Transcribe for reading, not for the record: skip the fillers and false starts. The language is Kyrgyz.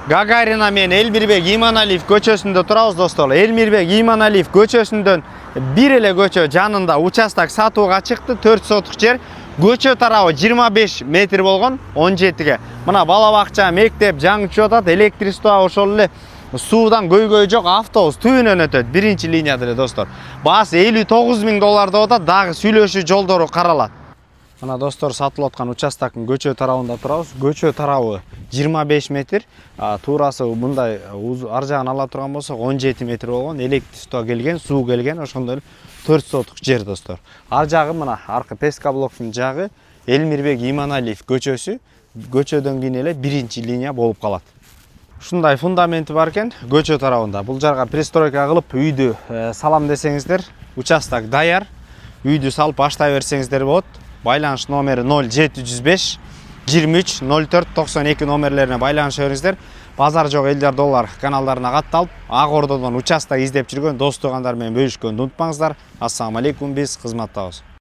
Гагарина мен Элмирбек Иманалиев көчөсүндө турабыз достор. Элмирбек Иманалиев көчөсүндөн бир эле көчө жанында участок сатууга чыкты, 4 сотук жер. Көчө тарабы 25 метр болгон, 17ге. Мына бала бакча, мектеп жаңы түшүп атат, электричество ошол эле суудан көйгөй жок, автобус түбүнөн өтөт, биринчи линияда эле достор. Баасы $59.000 деп атат, дагы сүйлөшүү жолдору каралат. Мына достор, сатылып аткан участоктун көчө тарабында турабыз. Көчө тарабы 25 метр, туурасы мындай ар жагын ала турган болсок 17 метр болгон, электричество келген, суу келген, ошондой 4 сотук жер достор. Ар жагы мына аркы ПСК блоктун жагы Элмирбек Иманалиев көчөсү, көчөдөн кийин эле биринчи линия болуп калат. Ушундай фундаменти бар экен көчө тарабында. Бул жарга пристройка кылып үйдү салам десеңиздер, участок даяр. Үйдү салып баштай берсеңиздер болот. Байланыш номери 0705 23 04 92 номерлерине байланыша бериңиздер. Базар жок элдер доллар каналдарына катталып, Ак Ордодон участок издеп жүргөн дос тугандар менен бөлүшкөндү унутпаңыздар. Ассаламу алейкум, биз кызматтабыз.